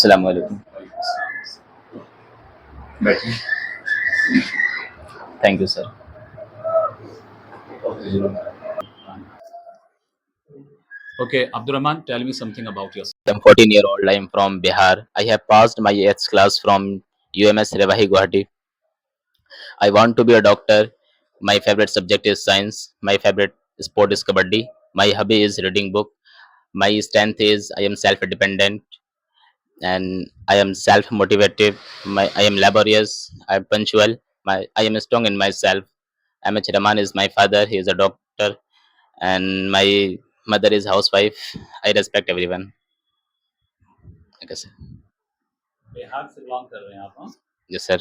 अस्सलाम वालेकुम। बैठिए। Thank you sir. Okay, Abdurrahman, tell me something about yourself. I'm 14-year-old. I am from Bihar. I have passed my 8th class from UMS Revahi Guwahati. I want to be a doctor. My favorite subject is science. My favorite sport is kabaddi. My hobby is reading book. My strength is I am self-dependent and I am self-motivated. I am laborious. I am punctual. I am strong in myself. Amit Rahman is my father. He is a doctor, and my mother is housewife. I respect everyone. Okay, sir. Bihar से belong कर रहे हैं आप? हाँ, Yes, sir.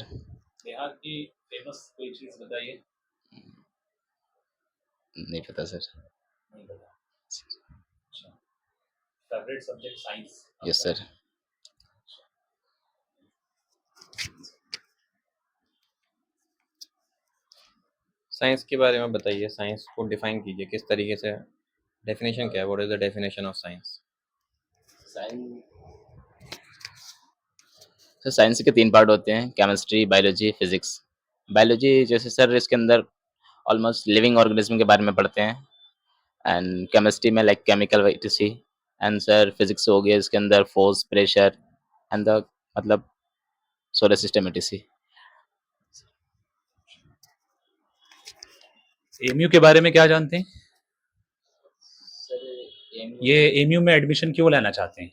Bihar की famous कोई चीज बताइए। नहीं पता सर। नहीं पता। अच्छा, favourite subject science? Yes sir. Science के बारे में बताइए, साइंस को डिफाइन कीजिए, किस तरीके से, डेफिनेशन क्या है, what is the definition of science? Sir science के 3 पार्ट होते हैं, केमिस्ट्री, बायोलॉजी, फिजिक्स। बायोलॉजी जैसे सर इसके अंदर ऑलमोस्ट लिविंग ऑर्गेनिज्म के बारे में पढ़ते हैं, एंड केमिस्ट्री में like chemical etc., and sir physics हो गया इसके अंदर फोर्स, प्रेशर एंड द मतलब सोलर सिस्टम इटीसी। एमयू के बारे में क्या जानते हैं? ये एमयू में एडमिशन क्यों लेना चाहते हैं?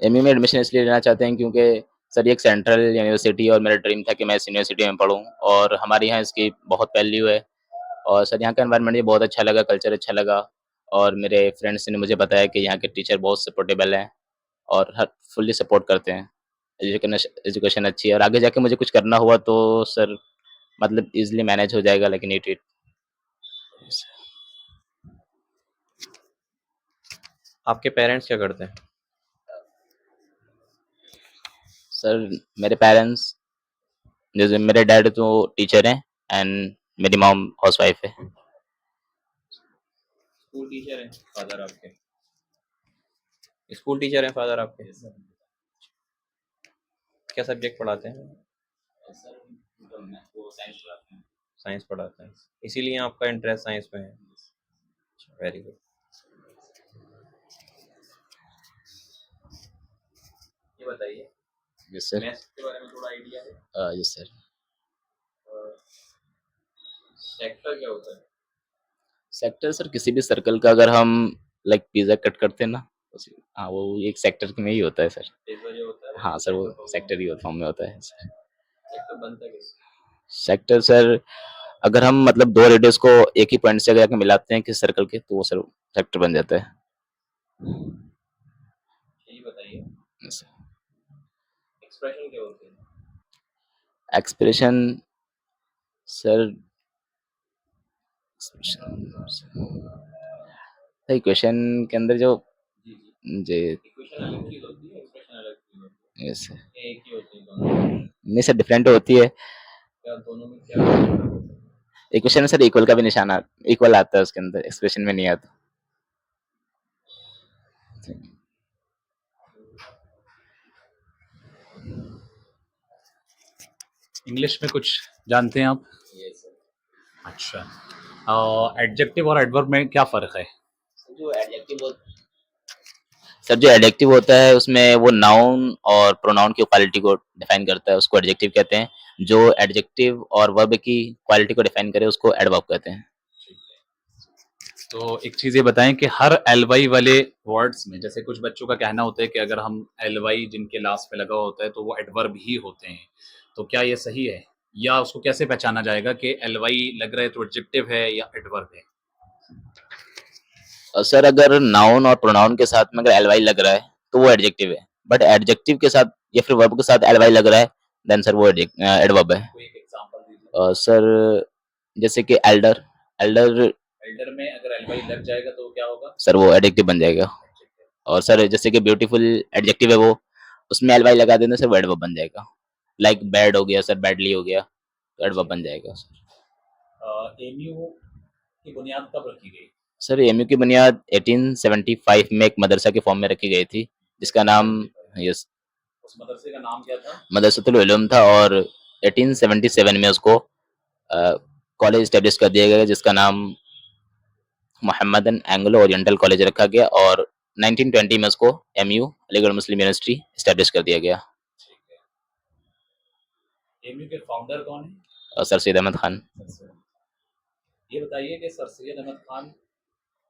एमयू में एडमिशन इसलिए लेना चाहते हैं क्योंकि सर ये एक सेंट्रल यूनिवर्सिटी और मेरा ड्रीम था कि मैं इस यूनिवर्सिटी में पढूं, और हमारे यहाँ इसकी बहुत वैल्यू है। और सर यहाँ का एनवायरनमेंट मुझे बहुत अच्छा लगा, कल्चर अच्छा लगा, और मेरे फ्रेंड्स ने मुझे बताया कि यहाँ के टीचर बहुत सपोर्टेबल हैं और हर फुल्ली सपोर्ट करते हैं। एजुकेशन अच्छी है, और आगे जाके मुझे कुछ करना हुआ तो सर मतलब ईज़िली मैनेज हो जाएगा लाइक नीट इट। आपके पेरेंट्स क्या करते हैं? सर मेरे पेरेंट्स, जैसे मेरे डैड तो टीचर हैं एंड मेरी मॉम हाउसवाइफ है। स्कूल टीचर हैं फादर आपके? स्कूल टीचर हैं फादर आपके? क्या सब्जेक्ट पढ़ाते हैं? साइंस पढ़ाते हैं, इसीलिए आपका इंटरेस्ट साइंस में है। Very good. ये बताइए, यस सर। मैथ्स के बारे में थोड़ा आइडिया है? Yes sir. सेक्टर क्या होता है? सेक्टर सर किसी भी सर्कल का अगर हम लाइक पिज़्ज़ा कट करते हैं ना, हाँ वो एक सेक्टर में ही होता है सर। पेपर जो होता है हाँ सर, वो सेक्टर ही फॉर्म में होता है सर। सेक्टर बनता कैसे? सेक्टर सर अगर हम मतलब 2 रेडियस को एक ही पॉइंट से अगर जाके मिलाते हैं किसी सर्कल के, तो वो सर सेक्टर बन जाता है। यही बताइए, यस। एक्सप्रेशन क्या होते हैं? एक्सप्रेशन सर इक्वेशन के अंदर जो जी जी, जी इक्वेशन अलग चीज होती है, एक्सप्रेशन अलग चीज होती यस है, ये एक ही होती है दोनों? नहीं सर, डिफरेंट होती है। क्या दोनों में क्या फर्क होता है? इक्वेशन में सर इक्वल का भी निशान इक्वल आता है उसके अंदर, एक्सप्रेशन में नहीं आता। इंग्लिश में कुछ जानते हैं आप? Yes sir. अच्छा, एडजेक्टिव और एडवर्ब में क्या फ़र्क है? जो एडजेक्टिव होता है उसमें वो नाउन और प्रोनाउन की क्वालिटी को डिफाइन करता है, उसको एडजेक्टिव कहते हैं। जो एडजेक्टिव और वर्ब की क्वालिटी को डिफाइन करे उसको एडवर्ब कहते हैं। तो एक चीज़ ये बताएं कि हर एलवाई वाले वर्ड्स में, जैसे कुछ बच्चों का कहना होता है कि अगर हम एलवाई जिनके लास्ट पे लगा होता है तो वो एडवर्ब ही होते हैं, तो क्या ये सही है, या उसको कैसे पहचाना जाएगा कि एलवाई लग रहा है तो एडजेक्टिव है या एडवर्ब है? और सर अगर नाउन और प्रोनाउन के साथ में अगर एलवाई लग रहा है तो वो एडजेक्टिव है, बट एडजेक्टिव के साथ या फिर वर्ब के साथ एलवाई लग रहा है देन सर वो एडवर्ब है। कोई एक एग्जांपल दीजिए। सर जैसे कि एल्डर, एल्डर एल्डर में अगर एलवाई लग जाएगा तो क्या होगा? सर वो एडजेक्टिव बन जाएगा। और सर जैसे कि ब्यूटीफुल एडजेक्टिव है, वो उसमें एलवाई लगा देने से वो एडवर्ब बन जाएगा। लाइक बैड हो गया सर, बैडली हो गया, तो एडवर्ब बन जाएगा सर। एमयू की बुनियाद कब रखी गई? सर एमयू की बुनियाद 1875 में एक मदरसा के फॉर्म में रखी गई थी, जिसका नाम यस उस मदरसे का नाम क्या था? मदरसतुल उलूम था, और 1877 में उसको कॉलेज स्टेब्लिश कर दिया गया, जिसका नाम मोहम्मदन एंग्लो ओरिएंटल कॉलेज रखा गया, और 1920 में उसको एमयू अलीगढ़ मुस्लिम यूनिवर्सिटी स्टेब्लिश कर दिया गया। ठीक है। एमयू के फाउंडर कौन है? सर सैयद अहमद खान। सर सैयद। ये बताइए कि सर सैयद अहमद खान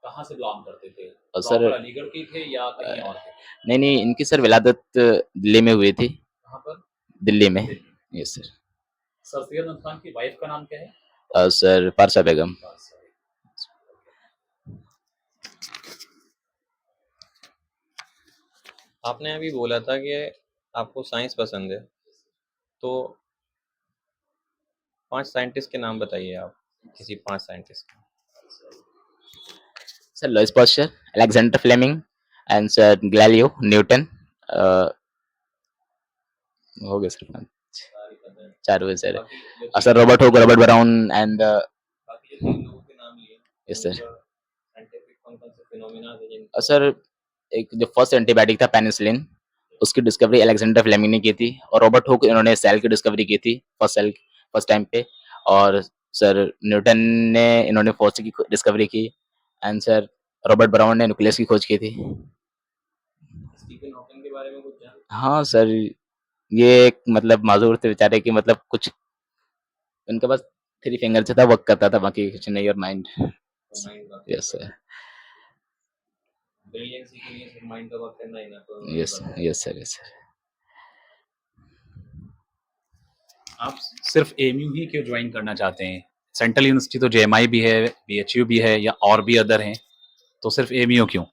कहाँ से बिलोंग करते थे? सर प्रॉपर अलीगढ़ के थे या कहीं और थे? नहीं नहीं, इनकी सर विलादत दिल्ली में हुई थी। कहाँ पर? दिल्ली में। Delhi. Yes sir. Sir Syed Ahmad Khan की वाइफ का नाम क्या है? सर पारसा बेगम। आपने अभी बोला था कि आपको साइंस पसंद है, तो 5 साइंटिस्ट के नाम बताइए आप, किसी 5 साइंटिस्ट के। Sir Louis Pasteur, Alexander Fleming, and sir Galileo, Newton. हो गए सर 5, 4 हुए सर। बाकी जो sir 3 Robert Hooke, Robert Brown and बाकी जो 3 लोगों के नाम लिए, यस वो सर। साइंटिफिक कौन-कौन से फिनोमेना थे सर एक जो फर्स्ट एंटीबायोटिक था पेनिसिलिन, उसकी डिस्कवरी अलेक्जेंडर फ्लेमिंग ने की थी, और रॉबर्ट हुक इन्होंने सेल की डिस्कवरी की थी फर्स्ट टाइम पे, और सर न्यूटन ने इन्होंने फोर्स की डिस्कवरी की, एंड सर रॉबर्ट ब्राउन ने न्यूक्लियस की खोज की थी। स्टीफन हॉकिंग के बारे में कुछ जान हाँ सर, ये एक मतलब माजूर थे बेचारे की, मतलब कुछ उनके पास 3 फिंगर से था, वर्क करता था, बाकी कुछ नहीं, और माइंड। माइंड का यस सर। ब्रिलियंसी के लिए सिर्फ माइंड का वर्क करना ही ना, तो उन्होंने यस बताया। Yes sir. Yes sir. आप सिर्फ एमयू ही क्यों ज्वाइन करना चाहते हैं? सेंट्रल यूनिवर्सिटी तो जेएमआई भी है, बीएचयू भी है, या और भी अदर हैं, तो सिर्फ एमयू क्यों?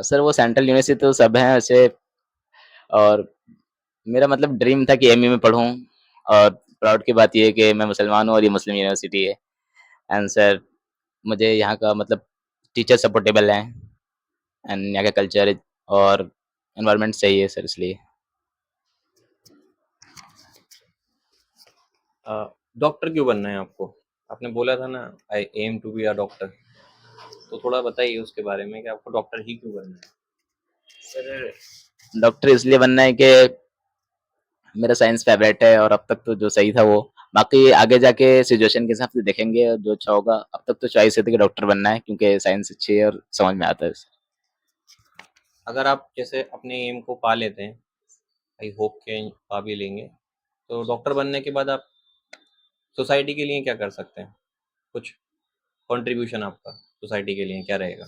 सर वो सेंट्रल यूनिवर्सिटी तो सब हैं ऐसे, और मेरा मतलब ड्रीम था कि एमयू में पढूं, और प्राउड की बात ये है कि मैं मुसलमान हूँ और ये मुस्लिम यूनिवर्सिटी है, एंड सर मुझे यहाँ का मतलब टीचर सपोर्टेबल हैं, एंड यहाँ का कल्चर और एनवायरनमेंट सही है सर, इसलिए। डॉक्टर क्यों बनना है आपको? आपने बोला था ना, I am to be a doctor, तो थोड़ा बताइए उसके बारे में कि आपको डॉक्टर ही क्यों बनना है? सर डॉक्टर इसलिए बनना है कि मेरा साइंस फेवरेट है, और अब तक तो जो सही था वो, बाकी आगे जाके सिचुएशन के हिसाब से देखेंगे जो अच्छा होगा। अब तक तो चॉइस है कि डॉक्टर बनना है, क्योंकि साइंस अच्छी है और समझ में आता है। अगर आप जैसे अपने एम को पा लेते हैं, आई होप के पा भी लेंगे, तो डॉक्टर बनने के बाद आप सोसाइटी के लिए क्या कर सकते हैं? कुछ कंट्रीब्यूशन आपका सोसाइटी के लिए क्या रहेगा?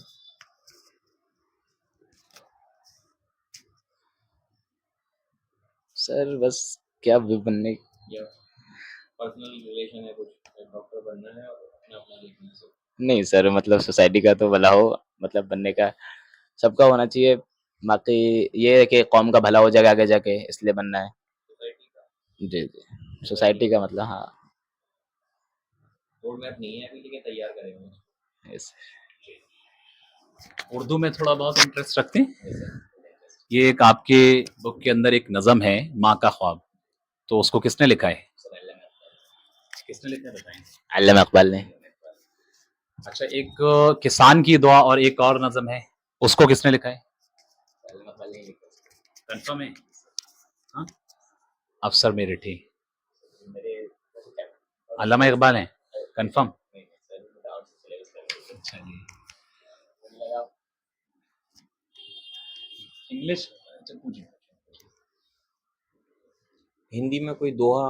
सर बस क्या भी बनने। या पर्सनल रिलेशन है कुछ, डॉक्टर बनना है और अपना अपना देखना है सब? नहीं सर, मतलब सोसाइटी का तो भला हो, मतलब बनने का सबका होना चाहिए, बाकी ये है कि कौम का भला हो जाएगा आगे जाके, इसलिए बनना है। सोसाइटी का जी जी, सोसाइटी सोसाइटी का मतलब हाँ। रोड मैप नहीं है अभी, लेकिन तैयार करेंगे। यस। उर्दू में थोड़ा बहुत इंटरेस्ट रखते हैं? ये एक आपके बुक के अंदर एक नज़म है, माँ का ख्वाब, तो उसको किसने लिखा है? किसने लिखा है बताएं? अल्लामा इकबाल ने। अच्छा, एक किसान की दुआ और एक और नज़म है, उसको किसने लिखा है? कंफर्म है? हाँ, अफसर मेरे थे, अल्लामा इकबाल हैं, कंफर्म? अच्छा जी। इंग्लिश? अच्छा पूछिए। हिंदी में कोई दोहा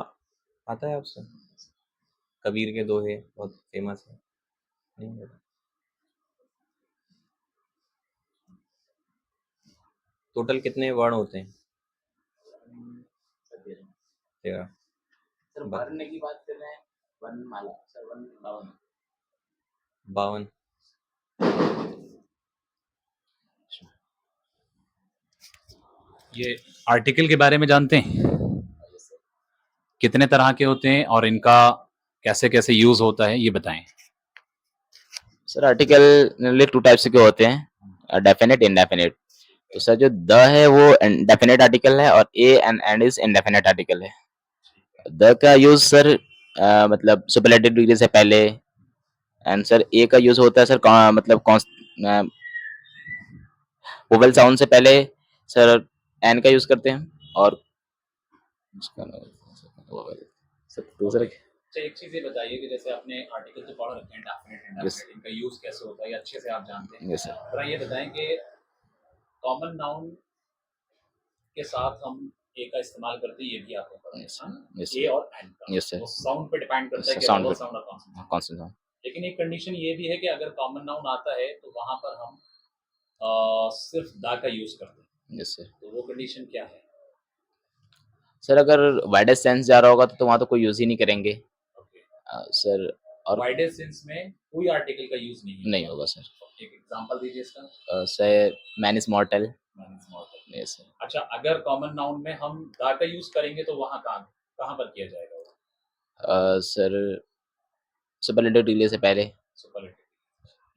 आता है आपसे? कबीर के दोहे बहुत फेमस है, नहीं पता? टोटल कितने वर्ण होते हैं? 13। सर वर्ण की बात कर रहे हैं, वर्णमाला सर, वर्ण 52। ये आर्टिकल के बारे में जानते हैं? कितने तरह के होते हैं और इनका कैसे कैसे यूज होता है, ये बताएं। सर आर्टिकल जनरली 2 टाइप्स के होते हैं, डेफिनेट इनडेफिनेट। तो सर जो द है वो डेफिनेट आर्टिकल है, और A and is indefinite article है। द का यूज सर मतलब सुपरलेटिव डिग्री से पहले, एंड सर ए का यूज होता है सर मतलब वोवेल साउंड से पहले सर एन का यूज करते हैं, और उसका वोवेल सर दूसरा अच्छा, एक चीज़ ये बताइए कि जैसे आपने आर्टिकल तो पढ़ रखे हैं डेफिनेट एंड यस डेफिनेट, इनका यूज़ कैसे होता है ये अच्छे से आप जानते हैं। यस सर थोड़ा ये बताएं कि कॉमन नाउन के साथ हम ए का इस्तेमाल करते हैं, ये भी आपको पता है यस हाँ? यस ए और एन का यस सर वो साउंड पे डिपेंड करता है कि साउंड वोवल पे साउंड और कॉन्सोनेंट साउंड। कौन सा साउंड? लेकिन एक कंडीशन ये भी है कि अगर कॉमन नाउन आता है तो वहां पर हम सिर्फ दा का यूज करते हैं, यस सर तो वो कंडीशन क्या है? सर अगर वाइडेस्ट सेंस जा रहा होगा तो वहाँ तो कोई यूज ही नहीं करेंगे ओके, सर, और वाइडेस्ट सेंस में कोई आर्टिकल का यूज नहीं नहीं होगा। होगा सर। एक एग्जांपल दीजिए इसका। Sir man is मॉर्टल। Man is मॉर्टल। Yes sir. अच्छा, अगर कॉमन नाउन में हम दा का यूज करेंगे तो वहां कहाँ कहाँ पर किया जाएगा वो? सर सुपरलेटिव डिग्री से पहले। सुपरलेटिव।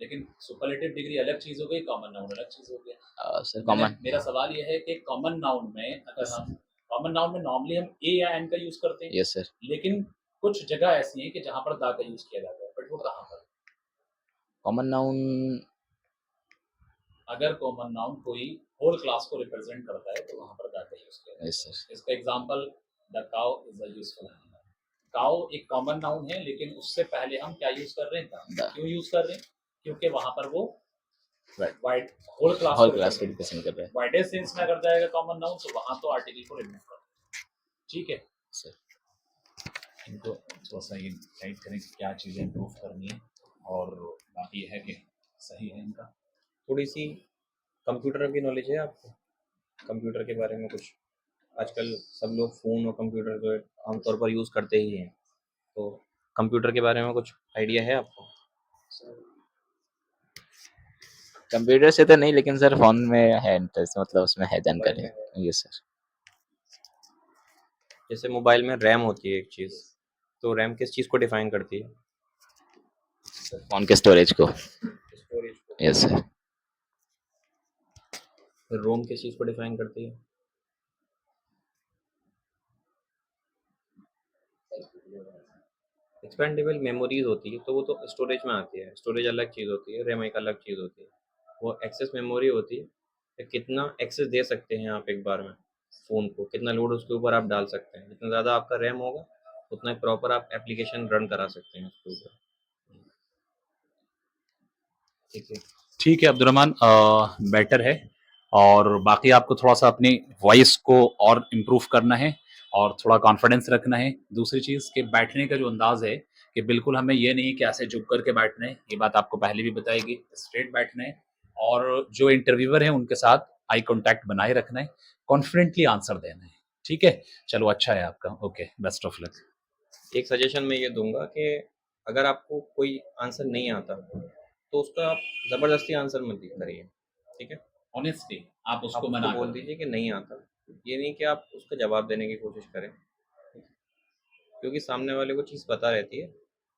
लेकिन सुपरलेटिव डिग्री अलग चीज हो गई, कॉमन नाउन अलग चीज हो गया। सर मैंने कॉमन। मेरा सवाल ये है कि कॉमन नाउन में अगर हम कॉमन नाउन में नॉर्मली हम ए या एन का यूज करते हैं, यस सर। लेकिन कुछ जगह ऐसी हैं कि जहां पर दा का यूज किया जाता है, बट वो कहाँ पर? Common noun. अगर कॉमन नाउन कोई होल क्लास को रिप्रेजेंट करता है तो वहां पर दा का यूज किया जाता यस सर। है। इसका example the cow is a useful animal. Cow एक कॉमन नाउन है, लेकिन उससे पहले हम क्या यूज कर रहे हैं? दा। क्यों यूज कर रहे हैं? क्योंकि वहां पर वो वाइड होल क्लास होल को क्लास को रिप्रेजेंट रिप्रेजेंट कर रहा है। वाइडेस्ट सेंस में अगर जाएगा कॉमन नाउन तो वहां तो आर्टिकल को रिमूव कर दो। ठीक है सर इनको थोड़ा सा ये गाइड करें कि क्या चीज़ें इम्प्रूव करनी है, और बाकी ये है कि सही है इनका। थोड़ी सी कंप्यूटर की नॉलेज है आपको? कंप्यूटर के बारे में कुछ? आजकल सब लोग फ़ोन और कंप्यूटर जो है आमतौर पर यूज़ करते ही हैं, तो कंप्यूटर के बारे में कुछ आइडिया है आपको? कंप्यूटर से तो नहीं, लेकिन सर फोन में है इंटरेस्ट, मतलब उसमें है मोबाइल जानकारी। में है। Yes sir. जैसे मोबाइल में रैम होती है एक चीज़, तो रैम किस चीज़ को डिफाइन करती है? फोन के स्टोरेज को। स्टोरेज को। Yes sir. फिर रोम किस चीज़ को डिफाइन करती है? एक्सपेंडेबल मेमोरीज होती है, तो वो तो स्टोरेज में आती है। स्टोरेज अलग चीज़ होती है, रैम एक अलग चीज़ होती है। वो एक्सेस मेमोरी होती है कि कितना एक्सेस दे सकते हैं आप एक बार में फ़ोन को, कितना लोड उसके ऊपर आप डाल सकते हैं। जितना ज़्यादा आपका रैम होगा, उतना प्रॉपर आप एप्लीकेशन रन करा सकते हैं उसके ऊपर। ठीक है। ठीक है अब्दुलरहमान, बेटर है। और बाकी आपको थोड़ा सा अपनी वॉइस को और इम्प्रूव करना है और थोड़ा कॉन्फिडेंस रखना है। दूसरी चीज़ कि बैठने का जो अंदाज है कि बिल्कुल हमें ये नहीं कि ऐसे झुक करके बैठना है, ये बात आपको पहले भी बताएगी। स्ट्रेट बैठना है और जो इंटरव्यूअर हैं उनके साथ आई कांटेक्ट बनाए रखना है, कॉन्फिडेंटली आंसर देना है। ठीक है, चलो अच्छा है आपका। Okay, best of luck. एक सजेशन मैं ये दूंगा कि अगर आपको कोई आंसर नहीं आता तो उसका आप ज़बरदस्ती आंसर मत करिए। ठीक है, ऑनेस्टली आप आप उसको उसको मना बोल कर दीजिए दीजिए। कि नहीं आता। ये नहीं कि आप उसका जवाब देने की कोशिश करें, क्योंकि सामने वाले को चीज़ पता रहती है,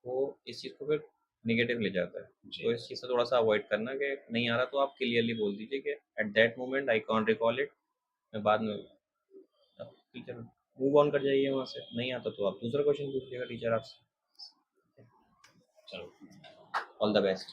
वो इस चीज़ को फिर नेगेटिव ले जाता है। जी। तो इस चीज़ से थोड़ा सा अवॉइड करना कि नहीं आ रहा, तो आप क्लियरली बोल दीजिए कि at that moment I can't recall it, मैं बाद में। अब टीचर मूव ऑन कर जाइए वहाँ से। नहीं आता तो आप दूसरा क्वेश्चन पूछिएगा टीचर आपसे। चलो, ऑल द बेस्ट।